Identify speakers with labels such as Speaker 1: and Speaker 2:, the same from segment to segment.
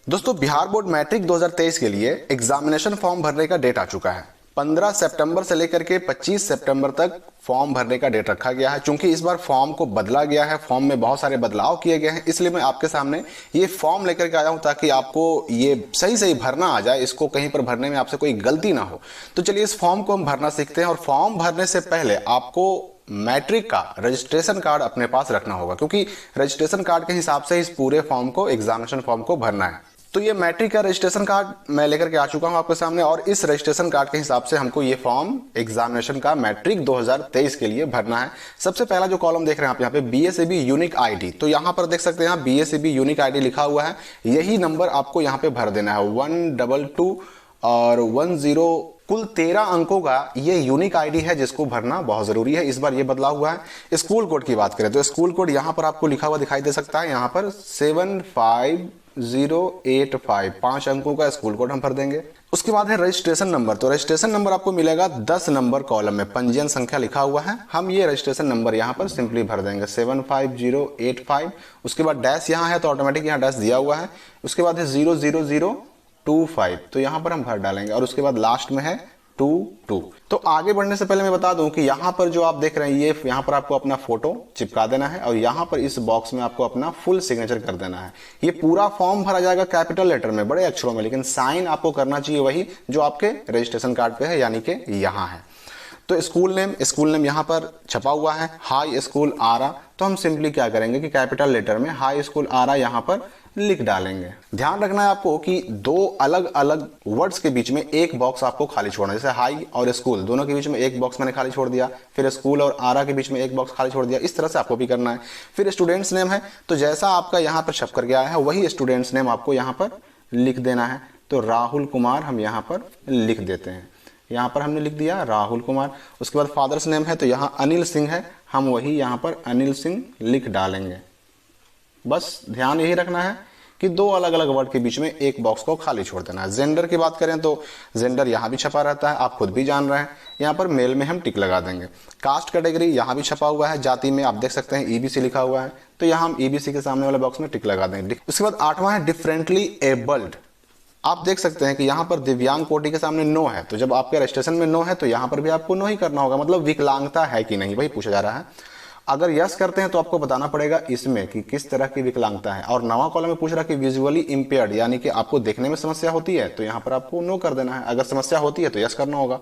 Speaker 1: दोस्तों, Bihar board matric 2023 के लिए एग्जामिनेशन फॉर्म भरने का डेट आ चुका है। 15 सितंबर से लेकर के 25 सितंबर तक फॉर्म भरने का डेट रखा गया है। चूंकि इस बार फॉर्म को बदला गया है, फॉर्म में बहुत सारे बदलाव किए गए हैं, इसलिए मैं आपके सामने ये फॉर्म लेकर के आया हूं ताकि आपको ये सही सही भरना आ जाए, इसको कहीं पर भरने में आपसे कोई गलती ना हो। तो चलिए इस फॉर्म को हम भरना सीखते हैं। और फॉर्म भरने से पहले आपको मैट्रिक का रजिस्ट्रेशन कार्ड अपने पास रखना होगा, क्योंकि रजिस्ट्रेशन कार्ड के हिसाब से इस पूरे फॉर्म को, एग्जामिनेशन फॉर्म को भरना है। तो ये मैट्रिक का रजिस्ट्रेशन कार्ड मैं लेकर के आ चुका हूं आपके सामने, और इस रजिस्ट्रेशन कार्ड के हिसाब से हमको ये फॉर्म एग्जामिनेशन का मैट्रिक 2023 के लिए भरना है। सबसे पहला जो कॉलम देख रहे हैं आप यहाँ पे, बीएसएबी यूनिक आईडी, तो यहाँ पर देख सकते हैं बीएसएबी यूनिक आईडी लिखा हुआ है। यही नंबर आपको यहाँ पे भर देना है, 122 और 10, कुल 13 अंकों का ये यूनिक आईडी है जिसको भरना बहुत जरूरी है। इस बार ये बदलाव हुआ है। स्कूल कोड की बात करें तो स्कूल कोड यहाँ पर आपको लिखा हुआ दिखाई दे सकता है, यहाँ पर 75085, 5 अंकों का स्कूल कोड हम भर देंगे। उसके बाद है रजिस्ट्रेशन नंबर, तो रजिस्ट्रेशन नंबर आपको मिलेगा 10 नंबर कॉलम में, पंजीयन संख्या लिखा हुआ है। हम ये रजिस्ट्रेशन नंबर यहाँ पर सिंपली भर देंगे 75085। उसके बाद डैश यहाँ है तो ऑटोमेटिक यहाँ डैश दिया हुआ है। उसके बाद है 00025, तो यहाँ पर हम भर डालेंगे। और उसके बाद लास्ट में है 22। तो आगे बढ़ने से पहले मैं बता दूं कि यहाँ पर जो आप देख रहे हैं, ये यहाँ पर आपको अपना फोटो चिपका देना है और यहाँ पर इस बॉक्स में आपको अपना फुल सिग्नेचर कर देना है। ये पूरा फॉर्म भरा जाएगा कैपिटल लेटर में, बड़े अक्षरों में, लेकिन साइन आपको करना चाहिए वही जो आपके रजिस्ट्रेशन कार्ड पे है, यानी कि यहाँ है। तो स्कूल नेम यहाँ पर छपा हुआ है, हाई स्कूल आरा। तो हम सिंपली क्या करेंगे कि कैपिटल लेटर में हाई स्कूल आरा यहाँ पर लिख डालेंगे। ध्यान रखना है आपको कि दो अलग अलग वर्ड्स के बीच में एक बॉक्स आपको खाली छोड़ना है। जैसे हाई और स्कूल दोनों के बीच में एक बॉक्स मैंने खाली छोड़ दिया, फिर स्कूल और आरा के बीच में एक बॉक्स खाली छोड़ दिया। इस तरह से आपको भी करना है। फिर स्टूडेंट्स नेम है, तो जैसा आपका यहाँ पर छप कर गया है वही स्टूडेंट्स नेम आपको यहाँ पर लिख देना है। तो राहुल कुमार हम यहाँ पर लिख देते हैं, यहाँ पर हमने लिख दिया राहुल कुमार। उसके बाद फादर्स नेम है, तो यहाँ अनिल सिंह है, हम वही यहाँ पर अनिल सिंह लिख डालेंगे। बस ध्यान यही रखना है कि दो अलग अलग वर्ड के बीच में एक बॉक्स को खाली छोड़ देना है। जेंडर की बात करें तो जेंडर यहाँ भी छपा रहता है, आप खुद भी जान रहे हैं। यहाँ पर मेल में हम टिक लगा देंगे। कास्ट कैटेगरी यहाँ भी छपा हुआ है, जाति में आप देख सकते हैं ईबीसी लिखा हुआ है, तो यहाँ हम ईबीसी के सामने वाले बॉक्स में टिक लगा देंगे। उसके बाद 8वां है डिफरेंटली एबल्ड। आप देख सकते हैं कि यहाँ पर दिव्यांग कोटि के सामने नो है, तो जब आपके रजिस्ट्रेशन में नो है तो यहाँ पर भी आपको नो ही करना होगा, मतलब विकलांगता है कि नहीं वही पूछा जा रहा है। अगर यस करते हैं तो आपको बताना पड़ेगा इसमें कि किस तरह की विकलांगता है। और 9वां कॉलम में पूछ रहा कि विजुअली इंपेयर्ड, यानी कि आपको देखने में समस्या होती है, तो यहाँ पर आपको नो कर देना है। अगर समस्या होती है तो यस करना होगा।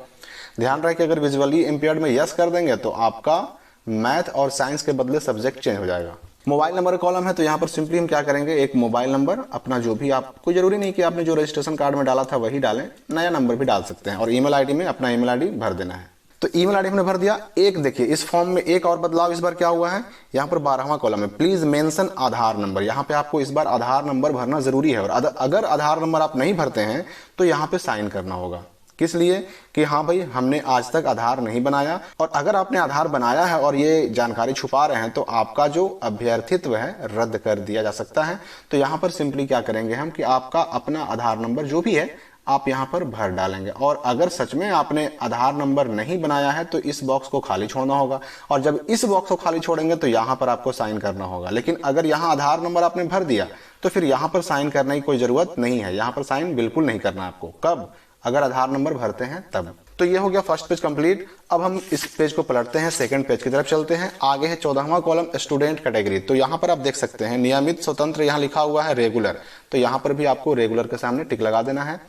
Speaker 1: ध्यान रखें कि अगर विजुअली इंपेयर्ड में यस कर देंगे तो आपका मैथ और साइंस के बदले सब्जेक्ट चेंज हो जाएगा। मोबाइल नंबर कॉलम है, तो यहाँ पर सिंपली हम क्या करेंगे, एक मोबाइल नंबर अपना जो भी, आपको जरूरी नहीं कि आपने जो रजिस्ट्रेशन कार्ड में डाला था वही डालें, नया नंबर भी डाल सकते हैं। और ईमेल आईडी में अपना ईमेल आईडी भर देना है। तो ईमेल आईडी हमने भर दिया। एक देखिए इस फॉर्म में एक और बदलाव इस बार क्या हुआ है, यहाँ पर 12वां कॉलम में प्लीज मेंशन आधार नंबर। यहाँ पे आपको इस बार आधार नंबर भरना जरूरी है। और अगर आधार नंबर आप नहीं भरते हैं तो यहाँ पे साइन करना होगा। किस लिए कि हाँ भाई हमने आज तक आधार नहीं बनाया, और अगर आपने आधार बनाया है और ये जानकारी छुपा रहे हैं तो आपका जो अभ्यर्थित्व है रद्द कर दिया जा सकता है। तो यहाँ पर सिंपली क्या करेंगे हम कि आपका अपना आधार नंबर जो भी है आप यहाँ पर भर डालेंगे। और अगर सच में आपने आधार नंबर नहीं बनाया है तो इस बॉक्स को खाली छोड़ना होगा, और जब इस बॉक्स को खाली छोड़ेंगे तो यहाँ पर आपको साइन करना होगा। लेकिन अगर यहाँ आधार नंबर आपने भर दिया तो फिर यहाँ पर साइन करने की कोई जरूरत नहीं है। यहाँ पर साइन बिल्कुल नहीं करना आपको, कब, अगर आधार नंबर भरते हैं तब। तो ये हो गया फर्स्ट पेज कंप्लीट। अब हम इस पेज को पलटते हैं, सेकंड पेज की तरफ चलते हैं। आगे है 14वां कॉलम स्टूडेंट कैटेगरी। तो यहाँ पर आप देख सकते हैं नियमित स्वतंत्र, यहाँ लिखा हुआ है रेगुलर, तो यहाँ पर भी आपको रेगुलर के सामने टिक लगा देना है।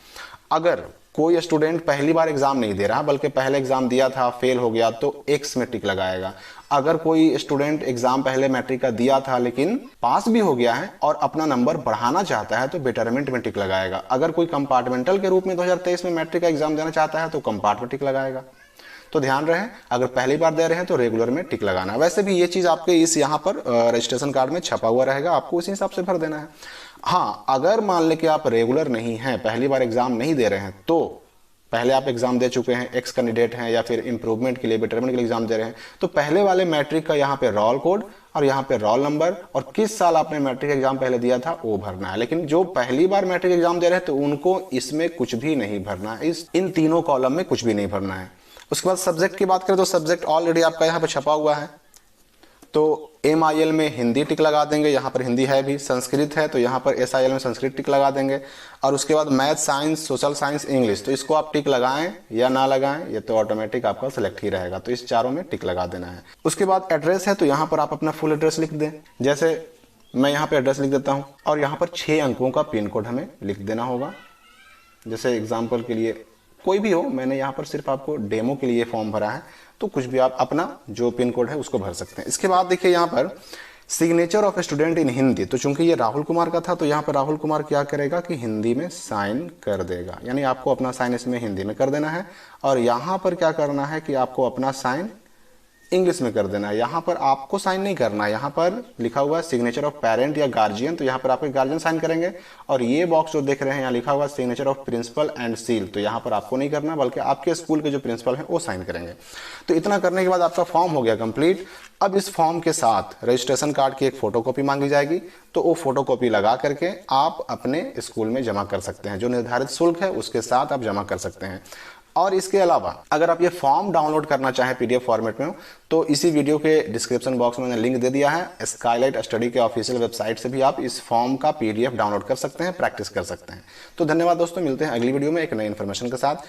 Speaker 1: अगर कोई स्टूडेंट पहली बार एग्जाम नहीं दे रहा बल्कि पहले एग्जाम दिया था फेल हो गया तो एक्स में टिक लगाएगा। अगर कोई स्टूडेंट एग्जाम पहले मैट्रिक का दिया था लेकिन पास भी हो गया है और अपना नंबर बढ़ाना चाहता है तो बेटरमेंट में टिक लगाएगा। अगर कोई कंपार्टमेंटल के रूप में 2023 में मैट्रिक का एग्जाम देना चाहता है तो कंपार्ट में टिक लगाएगा। तो ध्यान रहे, अगर पहली बार दे रहे हैं तो रेगुलर में टिक लगाना। वैसे भी ये चीज आपके इस यहाँ पर रजिस्ट्रेशन कार्ड में छपा हुआ रहेगा, आपको उसी हिसाब से भर देना है। हाँ, अगर मान ले कि आप रेगुलर नहीं हैं, पहली बार एग्जाम नहीं दे रहे हैं, तो पहले आप एग्जाम दे चुके हैं, एक्स कैंडिडेट हैं, या फिर इंप्रूवमेंट के लिए, बेटरमेंट के लिए एग्जाम दे रहे हैं, तो पहले वाले मैट्रिक का यहाँ पे रोल कोड और यहाँ पे रोल नंबर और किस साल आपने मैट्रिक एग्जाम पहले दिया था वो भरना है। लेकिन जो पहली बार मैट्रिक एग्जाम दे रहे हैं तो उनको इसमें कुछ भी नहीं भरना है, इन तीनों कॉलम में कुछ भी नहीं भरना है। उसके बाद सब्जेक्ट की बात करें तो सब्जेक्ट ऑलरेडी आपका यहाँ पे छपा हुआ है, तो MIL में हिंदी टिक लगा देंगे, यहाँ पर हिंदी है भी, संस्कृत है तो यहाँ पर SIL में संस्कृत टिक लगा देंगे, और उसके बाद math, science, social science, English, तो इसको आप टिक लगाएं या ना लगाएं ये तो ऑटोमेटिक आपका सिलेक्ट ही रहेगा, तो इस चारों में टिक लगा देना है। उसके बाद एड्रेस है तो यहाँ पर आप अपना फुल एड्रेस लिख दें, जैसे मैं यहाँ पे एड्रेस लिख देता हूँ, और यहाँ पर 6 अंकों का पिन कोड हमें लिख देना होगा। जैसे एग्जाम्पल के लिए कोई भी हो, मैंने यहाँ पर सिर्फ आपको डेमो के लिए फॉर्म भरा है, तो कुछ भी आप अपना जो पिन कोड है उसको भर सकते हैं। इसके बाद देखिए यहाँ पर signature of student in Hindi, तो चूंकि ये राहुल कुमार का था तो यहाँ पर राहुल कुमार क्या करेगा कि हिंदी में साइन कर देगा, यानी आपको अपना साइन इसमें हिंदी में कर देना है, और यहाँ पर क्या करना है कि आपको अपना साइन इंग्लिश में कर देना है। यहाँ पर आपको साइन नहीं करना है, यहाँ पर लिखा हुआ है सिग्नेचर ऑफ पेरेंट या गार्जियन, तो यहाँ पर आपके गार्जियन साइन करेंगे, और ये बॉक्स जो देख रहे हैं यहाँ लिखा हुआ है signature of principal and seal, तो यहाँ पर आपको नहीं करना बल्कि आपके स्कूल के जो प्रिंसिपल हैं वो साइन करेंगे। तो इतना करने के बाद आपका फॉर्म हो गया कंप्लीट। अब इस फॉर्म के साथ रजिस्ट्रेशन कार्ड की एक फोटोकॉपी मांगी जाएगी, तो वो फोटोकॉपी लगा करके आप अपने स्कूल में जमा कर सकते हैं, जो निर्धारित शुल्क है उसके साथ आप जमा कर सकते हैं। और इसके अलावा अगर आप ये फॉर्म डाउनलोड करना चाहें PDF फॉर्मेट में, तो इसी वीडियो के डिस्क्रिप्शन बॉक्स में मैंने लिंक दे दिया है। स्काईलाइट स्टडी के ऑफिशियल वेबसाइट से भी आप इस फॉर्म का PDF डाउनलोड कर सकते हैं, प्रैक्टिस कर सकते हैं। तो धन्यवाद दोस्तों, मिलते हैं अगली वीडियो में एक नई इन्फॉर्मेशन के साथ।